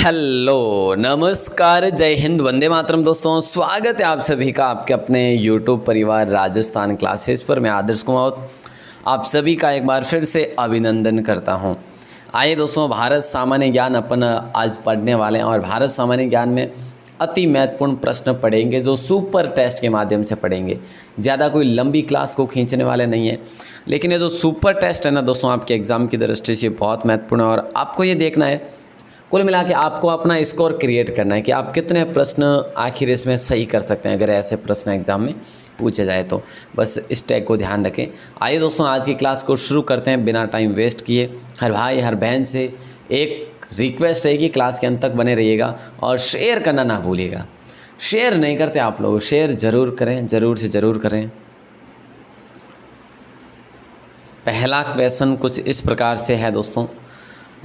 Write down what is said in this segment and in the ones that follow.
Hello नमस्कार जय हिंद वंदे मातरम। दोस्तों स्वागत है आप सभी का आपके अपने यूट्यूब परिवार राजस्थान क्लासेस पर। मैं आदर्श कुमार आप सभी का एक बार फिर से अभिनंदन करता हूं। आइए दोस्तों, भारत सामान्य ज्ञान अपन आज पढ़ने वाले हैं और भारत सामान्य ज्ञान में अति महत्वपूर्ण प्रश्न पढ़ेंगे जो सुपर टेस्ट के माध्यम से पढ़ेंगे। ज़्यादा कोई लंबी क्लास को खींचने वाले नहीं है, लेकिन ये जो सुपर टेस्ट है ना दोस्तों, आपके एग्ज़ाम की दृष्टि से बहुत महत्वपूर्ण है और आपको ये देखना है, कुल मिला के आपको अपना स्कोर क्रिएट करना है कि आप कितने प्रश्न आखिर इसमें सही कर सकते हैं अगर ऐसे प्रश्न एग्जाम में पूछे जाए तो। बस इस टैग को ध्यान रखें। आइए दोस्तों, आज की क्लास को शुरू करते हैं बिना टाइम वेस्ट किए। हर भाई हर बहन से एक रिक्वेस्ट रहेगी, क्लास के अंत तक बने रहिएगा और शेयर करना ना भूलिएगा। शेयर नहीं करते आप लोग, शेयर ज़रूर करें, ज़रूर से ज़रूर करें। पहला क्वेश्चन कुछ इस प्रकार से है दोस्तों,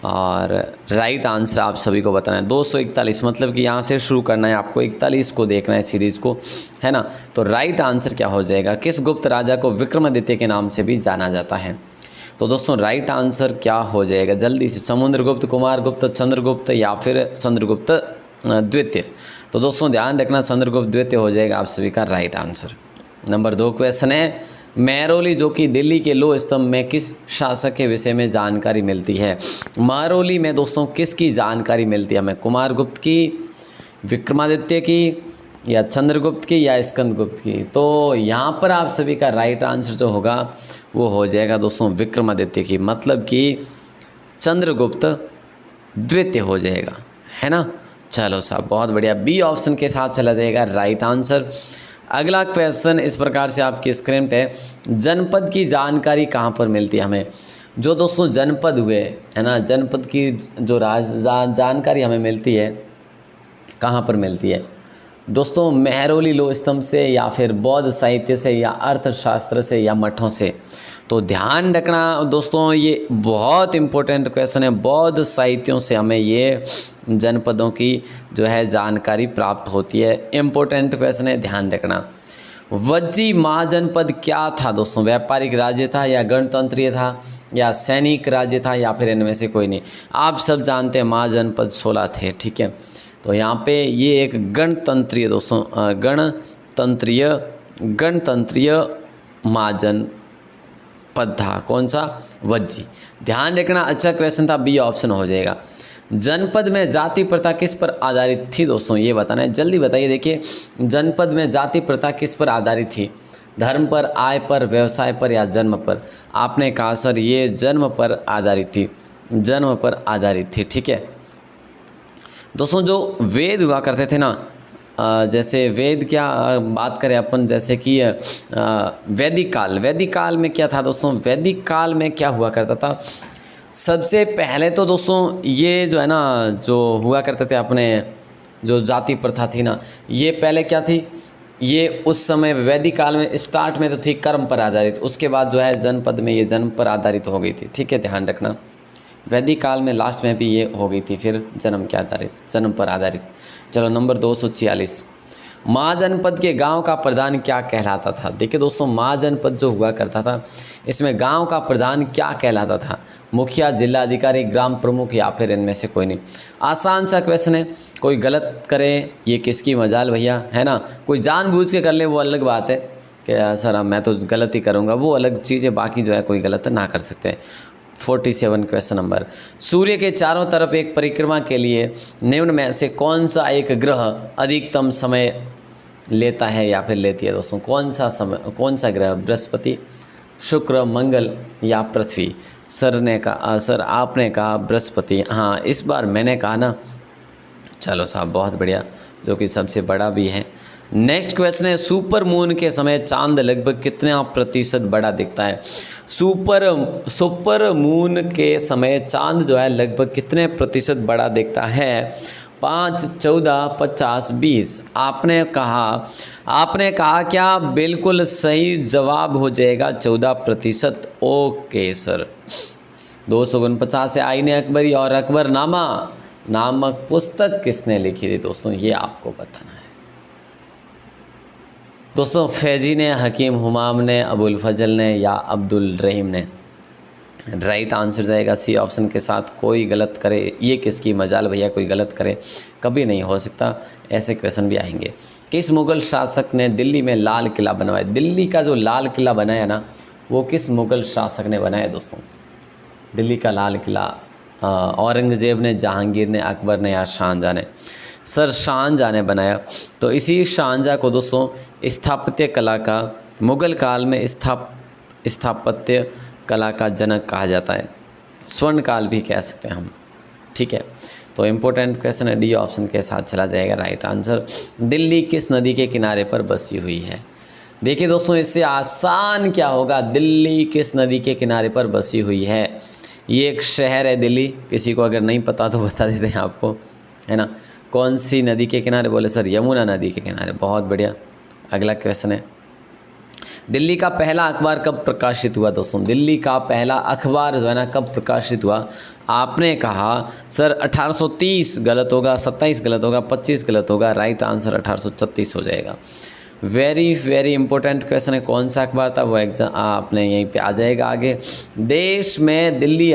और राइट आंसर आप सभी को बताना है। 241 मतलब कि यहाँ से शुरू करना है आपको, 41 को देखना है सीरीज़ को, है ना। तो राइट आंसर क्या हो जाएगा? किस गुप्त राजा को विक्रमादित्य के नाम से भी जाना जाता है? तो दोस्तों राइट आंसर क्या हो जाएगा जल्दी से? समुद्रगुप्त, कुमारगुप्त, चंद्रगुप्त या फिर चंद्रगुप्त द्वितीय? तो दोस्तों ध्यान रखना, चंद्रगुप्त द्वितीय हो जाएगा आप सभी का राइट आंसर। नंबर 2 क्वेश्चन है, महरौली जो कि दिल्ली के लोह स्तंभ में किस शासक के विषय में जानकारी मिलती है? महरौली में दोस्तों किसकी जानकारी मिलती है हमें? कुमारगुप्त की, विक्रमादित्य की, या चंद्रगुप्त की, या स्कंदगुप्त की? तो यहाँ पर आप सभी का राइट आंसर जो होगा वो हो जाएगा दोस्तों विक्रमादित्य की, मतलब कि चंद्रगुप्त द्वितीय हो जाएगा, है ना। चलो साहब बहुत बढ़िया, बी ऑप्शन के साथ चला जाएगा राइट आंसर। अगला क्वेश्चन इस प्रकार से आपकी स्क्रीन पे, जनपद की जानकारी कहाँ पर मिलती है हमें? जो दोस्तों जनपद हुए है ना, जनपद की जो जानकारी हमें मिलती है कहाँ पर मिलती है दोस्तों? महरौली लोह स्तंभ से, या फिर बौद्ध साहित्य से, या अर्थशास्त्र से, या मठों से? तो ध्यान रखना दोस्तों, ये बहुत इम्पोर्टेंट क्वेश्चन है। बौद्ध साहित्यों से हमें ये जनपदों की जो है जानकारी प्राप्त होती है। इम्पोर्टेंट क्वेश्चन है, ध्यान रखना। वज्जी महाजनपद क्या था दोस्तों? व्यापारिक राज्य था, या गणतंत्रीय था, या सैनिक राज्य था, या फिर इनमें से कोई नहीं? आप सब जानते हैं महाजनपद 16 थे, ठीक है। तो यहाँ पे ये एक गणतंत्रीय दोस्तों, गणतंत्रीय महाजनपद था। कौन सा? वज्जी। ध्यान रखना, अच्छा क्वेश्चन था, बी ऑप्शन हो जाएगा। जनपद में जाति प्रथा किस पर आधारित थी दोस्तों? ये बताना है, जल्दी बताइए। देखिए, जनपद में जाति प्रथा किस पर आधारित थी? धर्म पर, आय पर, व्यवसाय पर, या जन्म पर? आपने कहा सर ये जन्म पर आधारित थी, जन्म पर आधारित थी, ठीक है। दोस्तों जो वेद हुआ करते थे ना, जैसे वेद क्या बात करें अपन, जैसे कि वैदिक काल में क्या था दोस्तों? वैदिक काल में क्या हुआ करता था? सबसे पहले तो दोस्तों ये जो है ना, जो हुआ करते थे अपने, जो जाति प्रथा थी ना, ये पहले क्या थी? ये उस समय वैदिक काल में स्टार्ट में तो थी कर्म पर आधारित, उसके बाद जो है जनपद में ये जन्म पर आधारित हो गई थी, ठीक है, ध्यान रखना। वैदिक काल में लास्ट में भी ये हो गई थी, फिर जन्म के आधारित, जन्म पर आधारित। चलो नंबर 246, महाजनपद के गांव का प्रधान क्या कहलाता था? देखिए दोस्तों, महाजनपद जो हुआ करता था, इसमें गांव का प्रधान क्या कहलाता था? मुखिया, जिलाधिकारी, ग्राम प्रमुख, या फिर इनमें से कोई नहीं? आसान सा क्वेश्चन है, कोई गलत करे ये किसकी मजाल भैया, है ना। कोई जानबूझ के कर ले वो अलग बात है कि सर मैं तो गलत ही करूँगा, वो अलग चीज़ है, बाकी जो है कोई गलत ना कर सकते। 47 क्वेश्चन नंबर, सूर्य के चारों तरफ एक परिक्रमा के लिए निम्न में से कौन सा एक ग्रह अधिकतम समय लेता है या फिर लेती है दोस्तों? कौन सा ग्रह? बृहस्पति, शुक्र, मंगल, या पृथ्वी? सर आपने कहा बृहस्पति। हाँ, इस बार मैंने कहा ना। चलो साहब बहुत बढ़िया, जो कि सबसे बड़ा भी है। नेक्स्ट क्वेश्चन है, सुपर मून के समय चांद लगभग कितना प्रतिशत बड़ा दिखता है? सुपर मून के समय चांद जो है लगभग कितने प्रतिशत बड़ा दिखता है? 5, 14, 50, 20? आपने कहा क्या? बिल्कुल सही जवाब हो जाएगा 14%। Okay sir. 249 से आईने अकबरी और अकबरनामा नामक पुस्तक किसने लिखी थी दोस्तों? ये आपको बताना है दोस्तों। फैजी ने, हकीम हुमाम ने, अबुल फजल ने, या अब्दुल रहीम ने? राइट आंसर जाएगा सी ऑप्शन के साथ। कोई गलत करे ये किसकी मजाल भैया, कोई गलत करे कभी नहीं हो सकता, ऐसे क्वेश्चन भी आएंगे। किस मुग़ल शासक ने दिल्ली में लाल किला बनवाया? दिल्ली का जो लाल किला बनाया ना, वो किस मुग़ल शासक ने बनाया दोस्तों? दिल्ली का लाल किला औरंगज़ेब ने, जहांगीर ने, अकबर ने या शाहजहाँ ने? सर शाहजहाँ ने बनाया। तो इसी शाहजहाँ को दोस्तों स्थापत्य कला का, मुग़ल काल में स्थापत्य कला का जनक कहा जाता है, स्वर्ण काल भी कह सकते हैं हम। ठीक है, तो इम्पोर्टेंट क्वेश्चन है, डी ऑप्शन के साथ चला जाएगा राइट आंसर। दिल्ली किस नदी के किनारे पर बसी हुई है? देखिए दोस्तों, इससे आसान क्या होगा, दिल्ली किस नदी के किनारे पर बसी हुई है? ये एक शहर है दिल्ली, किसी को अगर नहीं पता तो बता देते हैं आपको, है ना। कौन सी नदी के किनारे? बोले सर यमुना नदी के किनारे। बहुत बढ़िया। अगला क्वेश्चन है, दिल्ली का पहला अखबार कब प्रकाशित हुआ? दोस्तों दिल्ली का पहला अखबार जो है ना कब प्रकाशित हुआ? आपने कहा सर 1830, गलत होगा, 27 गलत होगा, 25 गलत होगा, राइट आंसर 1836 हो जाएगा। वेरी वेरी इंपॉर्टेंट क्वेश्चन है, कौन सा अखबार था वो एग्जाम आपने यहीं पे आ जाएगा आगे। देश में दिल्ली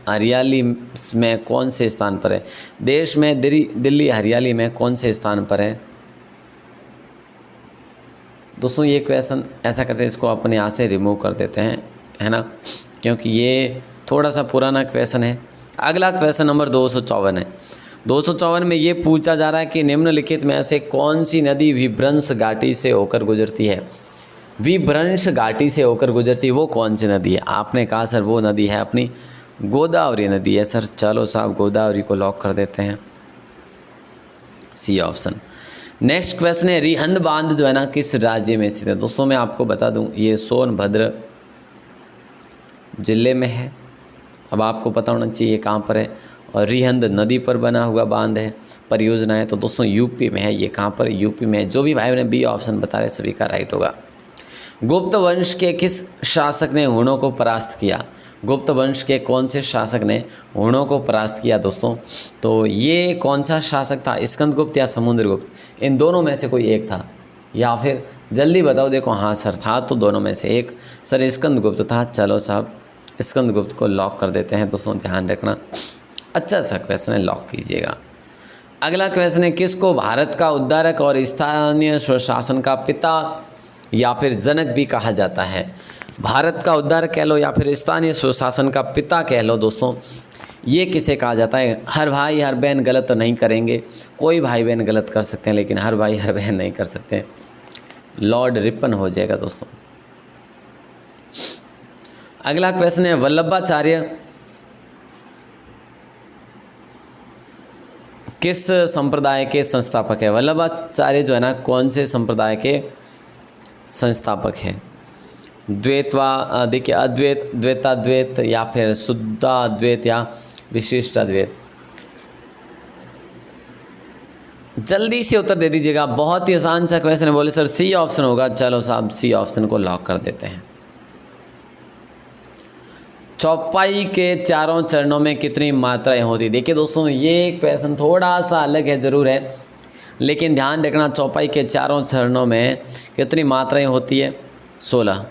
हरियाली में कौन से स्थान पर है? देश में दिल्ली हरियाली में कौन से स्थान पर है? दोस्तों ये क्वेश्चन ऐसा करते हैं, इसको अपने यहाँ से रिमूव कर देते हैं, है ना, क्योंकि ये थोड़ा सा पुराना क्वेश्चन है। अगला क्वेश्चन नंबर 254 है। 254 में ये पूछा जा रहा है कि निम्नलिखित में से कौन सी नदी विभ्रंश घाटी से होकर गुजरती है? विभ्रंश घाटी से होकर गुजरती वो कौन सी नदी है? आपने कहा सर वो नदी है अपनी गोदावरी नदी है। सर चलो साहब गोदावरी को लॉक कर देते हैं, सी ऑप्शन। नेक्स्ट क्वेश्चन है, रिहंद बांध जो है ना किस राज्य में स्थित है? दोस्तों मैं आपको बता दूं ये सोनभद्र जिले में है। अब आपको पता होना चाहिए ये कहाँ पर है, और रिहंद नदी पर बना हुआ बांध है, परियोजना है, तो दोस्तों यूपी में है। ये कहाँ पर? यूपी में है। जो भी भाई ने बी ऑप्शन बता रहे सभी का राइट होगा। गुप्त वंश के किस शासक ने हुणों को परास्त किया? गुप्त वंश के कौन से शासक ने हुणों को परास्त किया दोस्तों? तो ये कौन सा शासक था, स्कंदगुप्त या समुद्रगुप्त? इन दोनों में से कोई एक था, या फिर जल्दी बताओ। देखो हाँ सर था तो दोनों में से एक। सर स्कंदगुप्त था। चलो साहब स्कंदगुप्त को लॉक कर देते हैं। दोस्तों ध्यान रखना, अच्छा सा क्वेश्चन है, लॉक कीजिएगा। अगला क्वेश्चन है, किसको भारत का उद्धारक और स्थानीय स्वशासन का पिता या फिर जनक भी कहा जाता है? भारत का उद्धारक कह लो या फिर स्थानीय स्वशासन का पिता कह लो दोस्तों, ये किसे कहा जाता है? हर भाई हर बहन गलत तो नहीं करेंगे, कोई भाई बहन गलत कर सकते हैं लेकिन हर भाई हर बहन नहीं कर सकते। लॉर्ड रिपन हो जाएगा दोस्तों। अगला क्वेश्चन है, वल्लभाचार्य किस संप्रदाय के संस्थापक है? वल्लभाचार्य जो है ना कौन से संप्रदाय के संस्थापक है? द्वैतवा देखिए अद्वैत, द्वैताद्वैत या फिर शुद्धाद्वैत या विशिष्टाद्वैत? जल्दी से उत्तर दे दीजिएगा, बहुत ही आसान सा क्वेश्चन है। बोले सर सी ऑप्शन होगा। चलो साहब सी ऑप्शन को लॉक कर देते हैं। चौपाई के चारों चरणों में कितनी मात्राएं होती? देखिए दोस्तों ये क्वेश्चन थोड़ा सा अलग है ज़रूर है, लेकिन ध्यान रखना चौपाई के चारों चरणों में कितनी मात्राएं होती है? 16।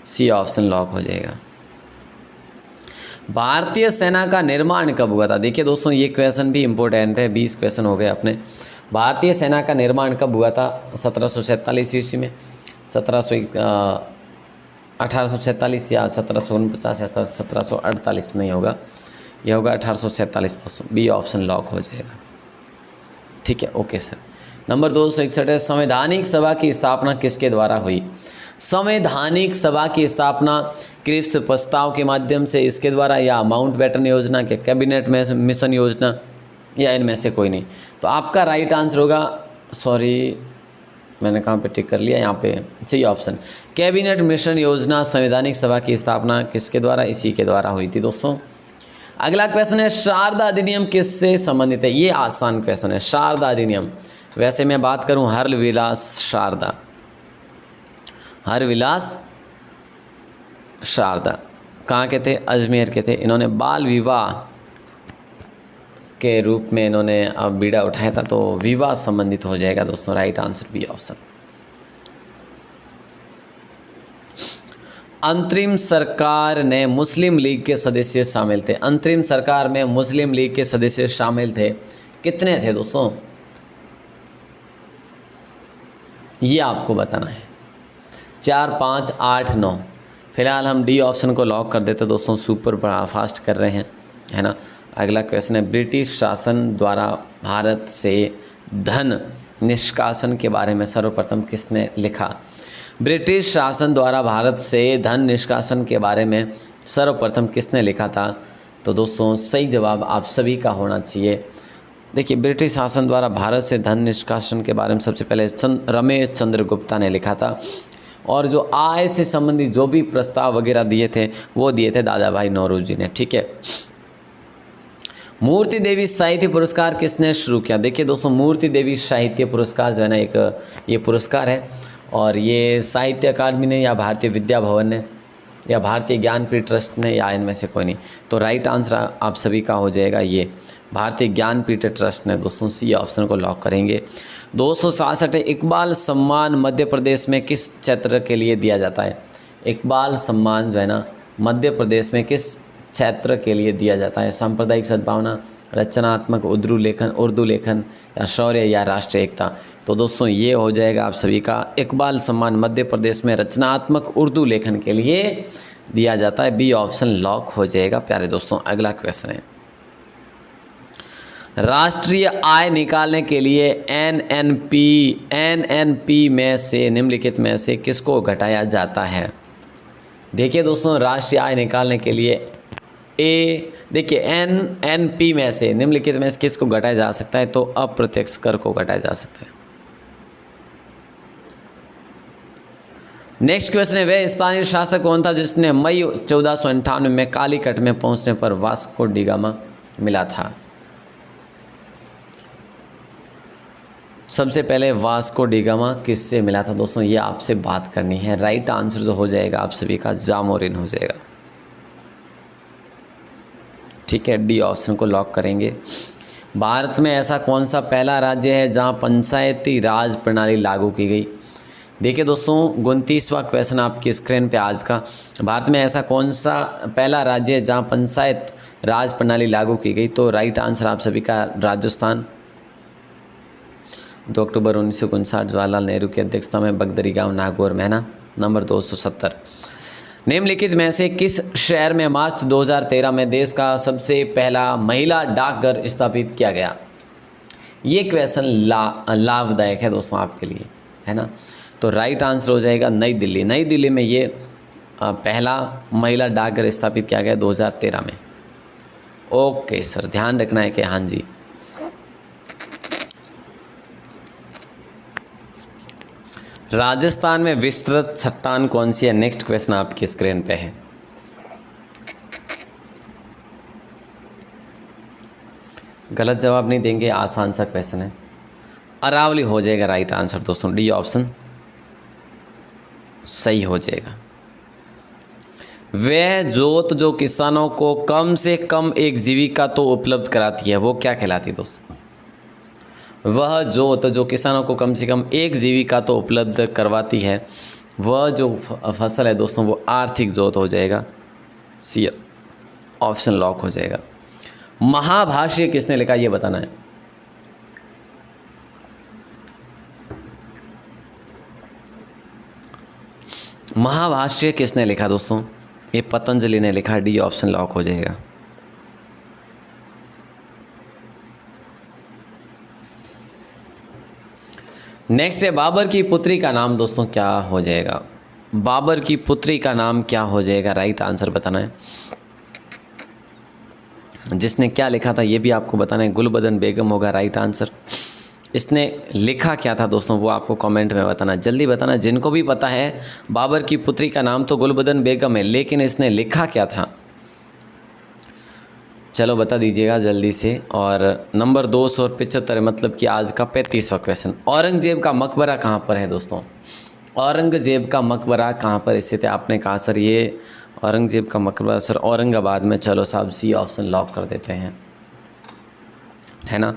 सी ऑप्शन लॉक हो जाएगा। भारतीय सेना का निर्माण कब हुआ था? देखिए दोस्तों ये क्वेश्चन भी इम्पोर्टेंट है, 20 क्वेश्चन हो गए अपने। भारतीय सेना का निर्माण कब हुआ था? 1747 ईस्वी में, 1846 या 1749 या 1748 नहीं होगा, यह होगा 1847 दोस्तों। बी ऑप्शन लॉक हो जाएगा। ठीक है, ओके सर। नंबर 261 है, संवैधानिक सभा की स्थापना किसके द्वारा हुई? संवैधानिक सभा की स्थापना क्रिप्स प्रस्ताव के माध्यम से इसके द्वारा, या माउंटबेटन योजना के कैबिनेट में मिशन योजना, या इनमें से कोई नहीं? तो आपका राइट आंसर होगा, सॉरी मैंने कहाँ पे टिक कर लिया, यहाँ पे सही ऑप्शन कैबिनेट मिशन योजना। संवैधानिक सभा की स्थापना किसके द्वारा? इसी के द्वारा हुई थी दोस्तों। अगला क्वेश्चन है, शारदा अधिनियम किससे संबंधित है? ये आसान क्वेश्चन है, शारदा अधिनियम। वैसे मैं बात करूं हरविलास शारदा, हरविलास शारदा कहाँ के थे? अजमेर के थे। इन्होंने बाल विवाह के रूप में इन्होंने बीड़ा उठाया था, तो विवाह संबंधित हो जाएगा दोस्तों। Right answer B option. अंतरिम सरकार ने मुस्लिम लीग के सदस्य शामिल थे। अंतरिम सरकार में मुस्लिम लीग के सदस्य शामिल थे, कितने थे दोस्तों, ये आपको बताना है। 4, 5, 8, 9। फिलहाल हम डी ऑप्शन को लॉक कर देते दोस्तों, सुपर फास्ट कर रहे हैं, है ना। अगला क्वेश्चन है, ब्रिटिश शासन द्वारा भारत से धन निष्कासन के बारे में सर्वप्रथम किसने लिखा। ब्रिटिश शासन द्वारा भारत से धन निष्कासन के बारे में सर्वप्रथम किसने लिखा था। तो दोस्तों सही जवाब आप सभी का होना चाहिए। देखिए, ब्रिटिश शासन द्वारा भारत से धन निष्कासन के बारे में सबसे पहले रमेश चंद्र गुप्ता ने लिखा था, और जो आय से संबंधित जो भी प्रस्ताव वगैरह दिए थे वो दिए थे दादा भाई नौरोजी ने, ठीक है। मूर्ति देवी साहित्य पुरस्कार किसने शुरू किया। देखिए दोस्तों, मूर्ति देवी साहित्य पुरस्कार जो है ना, एक ये पुरस्कार है, और ये साहित्य अकादमी ने या भारतीय विद्या भवन ने या भारतीय ज्ञानपीठ ट्रस्ट ने या इनमें से कोई नहीं। तो राइट आंसर आप सभी का हो जाएगा ये भारतीय ज्ञानपीठ ट्रस्ट ने। दोस्तों सी ऑप्शन को लॉक करेंगे। 266 इकबाल सम्मान मध्य प्रदेश में किस क्षेत्र के लिए दिया जाता है। इकबाल सम्मान जो है ना, मध्य प्रदेश में किस क्षेत्र के लिए दिया जाता है। सांप्रदायिक सद्भावना, रचनात्मक उर्दू लेखन या शौर्य या राष्ट्रीय एकता। तो दोस्तों ये हो जाएगा आप सभी का इकबाल सम्मान मध्य प्रदेश में रचनात्मक उर्दू लेखन के लिए दिया जाता है। बी ऑप्शन लॉक हो जाएगा प्यारे दोस्तों। अगला क्वेश्चन है, राष्ट्रीय आय निकालने के लिए एनएनपी में से निम्नलिखित में से किसको घटाया जाता है। देखिए दोस्तों, राष्ट्रीय आय निकालने के लिए देखिए एनएनपी में से निम्नलिखित में से किसको घटाया जा सकता है। तो अप्रत्यक्ष कर को घटाया जा सकता है। नेक्स्ट क्वेश्चन है, वह स्थानीय शासक कौन था जिसने मई 1498 में कालीकट में पहुंचने पर वास्को डी गामा मिला था। सबसे पहले वास्को डी गामा किससे मिला था दोस्तों, ये आपसे बात करनी है। राइट आंसर जो हो जाएगा आप सभी का जामोरिन हो जाएगा, ठीक है। डी ऑप्शन को लॉक करेंगे। भारत में ऐसा कौन सा पहला राज्य है जहां पंचायती राज प्रणाली लागू की गई। देखिए दोस्तों, 29वां क्वेश्चन आपकी स्क्रीन पे आज का, भारत में ऐसा कौन सा पहला राज्य है जहां पंचायत राज प्रणाली लागू की गई। तो राइट आंसर आप सभी का राजस्थान। 2 अक्टूबर 1959 जवाहरलाल नेहरू की अध्यक्षता में बगदरी गांव नागौर में, ना। नंबर 270, निम्नलिखित में से किस शहर में मार्च 2013 में देश का सबसे पहला महिला डाकघर स्थापित किया गया। ये क्वेश्चन लाभदायक है दोस्तों आपके लिए, है ना। तो राइट आंसर हो जाएगा नई दिल्ली। नई दिल्ली में ये पहला महिला डाकघर स्थापित किया गया 2013 में। ओके सर, ध्यान रखना है कि हाँ जी। राजस्थान में विस्तृत चट्टान कौन सी है। नेक्स्ट क्वेश्चन आपकी स्क्रीन पे है। गलत जवाब नहीं देंगे, आसान सा क्वेश्चन है। अरावली हो जाएगा राइट आंसर दोस्तों। डी ऑप्शन सही हो जाएगा। वह जोत जो किसानों को कम से कम एक जीविका तो उपलब्ध कराती है, वो क्या कहलाती है दोस्तों। वह जोत जो किसानों को कम से कम एक जीविका तो उपलब्ध करवाती है, वह जो फसल है दोस्तों वो आर्थिक जोत हो जाएगा। सी ऑप्शन लॉक हो जाएगा। महाभाष्य किसने लिखा ये बताना है। महाभाष्य किसने लिखा दोस्तों, ये पतंजलि ने लिखा। डी ऑप्शन लॉक हो जाएगा। नेक्स्ट है, बाबर की पुत्री का नाम दोस्तों क्या हो जाएगा। बाबर की पुत्री का नाम क्या हो जाएगा, राइट आंसर बताना है। जिसने क्या लिखा था ये भी आपको बताना है। गुलबदन बेगम होगा राइट आंसर। इसने लिखा क्या था दोस्तों वो आपको कमेंट में बताना, जल्दी बताना। जिनको भी पता है बाबर की पुत्री का नाम तो गुलबदन बेगम है, लेकिन इसने लिखा क्या था, चलो बता दीजिएगा जल्दी से। और नंबर 275 मतलब कि आज का 35वां क्वेश्चन, औरंगजेब का मकबरा कहाँ पर है दोस्तों। औरंगजेब का मकबरा कहाँ पर स्थित है। आपने कहा सर ये औरंगजेब का मकबरा सर औरंगाबाद में। चलो साहब सी ऑप्शन लॉक कर देते हैं। है ना।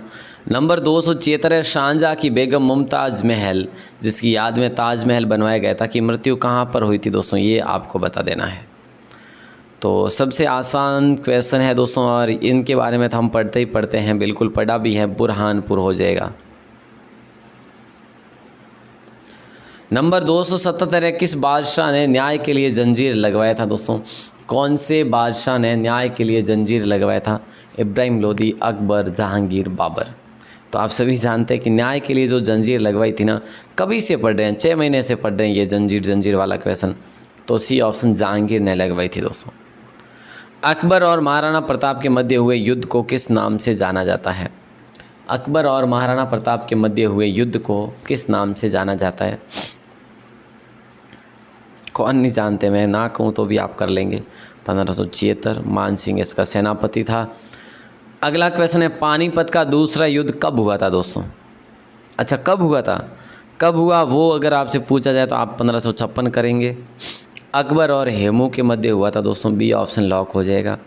नंबर 276 है शाहजहाँ की बेगम मुमताज़ महल जिसकी याद में ताजमहल बनवाया गया था कि मृत्यु कहाँ पर हुई थी दोस्तों, ये आपको बता देना है। तो सबसे आसान क्वेश्चन है दोस्तों और इनके बारे में तो हम पढ़ते ही पढ़ते हैं, बिल्कुल पढ़ा भी है, बुरहानपुर हो जाएगा। नंबर 277 है किस बादशाह ने न्याय के लिए जंजीर लगवाया था दोस्तों, कौन से बादशाह ने न्याय के लिए जंजीर लगवाया था, इब्राहिम लोदी, अकबर, जहांगीर, बाबर। तो आप सभी जानते हैं कि न्याय के लिए जो जंजीर लगवाई थी ना, कभी से पढ़ रहे हैं, 6 महीने से पढ़ रहे हैं ये जंजीर वाला क्वेश्चन। तो सी ऑप्शन जहांगीर ने लगवाई थी दोस्तों। अकबर और महाराणा प्रताप के मध्य हुए युद्ध को किस नाम से जाना जाता है, अकबर और महाराणा प्रताप के मध्य हुए युद्ध को किस नाम से जाना जाता है। कौन नहीं जानते, मैं ना कहूँ तो भी आप कर लेंगे। 1576 मान सिंह इसका सेनापति था। अगला क्वेश्चन है पानीपत का दूसरा युद्ध कब हुआ था दोस्तों। अच्छा कब हुआ था, कब हुआ वो अगर आपसे पूछा जाए तो आप 1556 करेंगे। अकबर और हेमू के मध्य हुआ था दोस्तों, बी ऑप्शन लॉक हो जाएगा।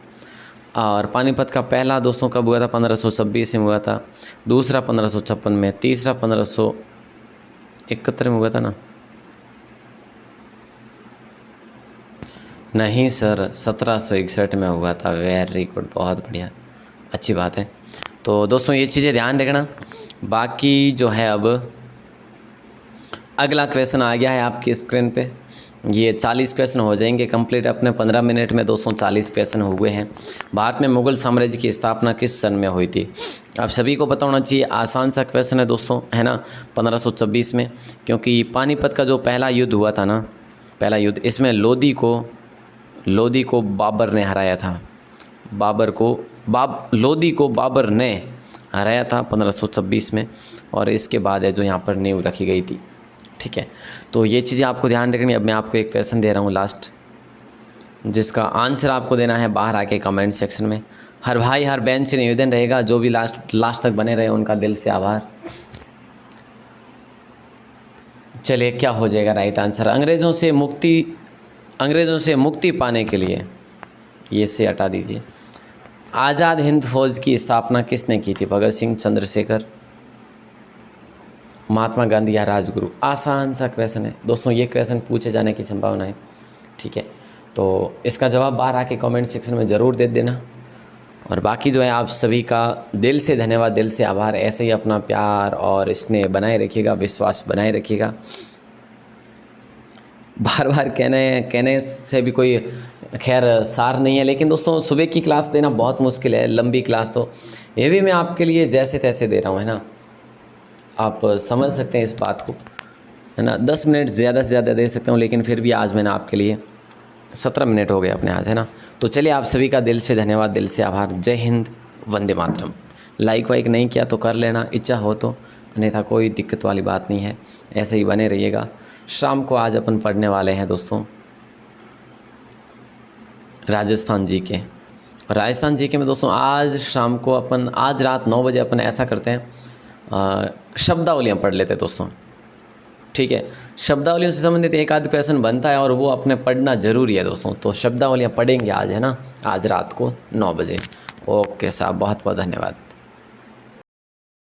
और पानीपत का पहला दोस्तों कब हुआ था, 1526 में हुआ था, दूसरा 1556 में, तीसरा 1571 में हुआ था ना, नहीं सर 1761 में हुआ था। वेरी गुड, बहुत बढ़िया, अच्छी बात है। तो दोस्तों ये चीज़ें ध्यान रखना। बाकी जो है अब अगला क्वेश्चन आ गया है आपकी स्क्रीन पे, ये 40 क्वेश्चन हो जाएंगे कंप्लीट अपने 15 मिनट में दोस्तों। 40 क्वेश्चन हुए हैं। भारत में मुगल साम्राज्य की स्थापना किस सन में हुई थी, आप सभी को पता होना चाहिए, आसान सा क्वेश्चन है दोस्तों, है ना। 1526 में, क्योंकि पानीपत का जो पहला युद्ध हुआ था ना, पहला युद्ध, इसमें लोदी को बाबर ने हराया था। लोदी को बाबर ने हराया था 1526 में, और इसके बाद है जो यहाँ पर नींव रखी गई थी। ठीक है, तो ये चीज़ें आपको ध्यान रखनी। अब मैं आपको एक क्वेश्चन दे रहा हूँ लास्ट, जिसका आंसर आपको देना है बाहर आके कमेंट सेक्शन में। हर भाई हर बहन से निवेदन रहेगा, जो भी लास्ट तक बने रहे उनका दिल से आभार। चलिए क्या हो जाएगा राइट आंसर, अंग्रेज़ों से मुक्ति पाने के लिए, ये से हटा दीजिए, आज़ाद हिंद फौज की स्थापना किसने की थी, भगत सिंह, चंद्रशेखर, महात्मा गांधी या राजगुरु। आसान सा क्वेश्चन है दोस्तों, ये क्वेश्चन पूछे जाने की संभावना है। ठीक है, तो इसका जवाब बाहर आके कमेंट सेक्शन में ज़रूर दे देना। और बाकी जो है आप सभी का दिल से धन्यवाद, दिल से आभार। ऐसे ही अपना प्यार और स्नेह बनाए रखिएगा, विश्वास बनाए रखिएगा। बार बार कहने से भी कोई खैर सार नहीं है, लेकिन दोस्तों सुबह की क्लास देना बहुत मुश्किल है, लंबी क्लास, तो ये भी मैं आपके लिए जैसे तैसे दे रहा हूँ, है ना। आप समझ सकते हैं इस बात को, है ना। 10 मिनट ज़्यादा से ज़्यादा दे सकता हूँ, लेकिन फिर भी आज मैंने आपके लिए 17 मिनट हो गए अपने आज, है ना। तो चलिए आप सभी का दिल से धन्यवाद, दिल से आभार। जय हिंद, वंदे मातरम। लाइक वाइक नहीं किया तो कर लेना, इच्छा हो तो, अन्यथा कोई दिक्कत वाली बात नहीं है, ऐसे ही बने रहिएगा। शाम को आज अपन पढ़ने वाले हैं दोस्तों राजस्थान जीके। और राजस्थान जीके में दोस्तों आज शाम को अपन, आज रात 9 बजे अपन ऐसा करते हैं, शब्दावलियाँ पढ़ लेते हैं दोस्तों। ठीक है, शब्दावलियों से संबंधित एक आध क्वेश्चन बनता है और वो अपने पढ़ना ज़रूरी है दोस्तों। तो शब्दावलियाँ पढ़ेंगे आज, है ना, आज रात को 9 बजे। ओके साहब, बहुत बहुत धन्यवाद।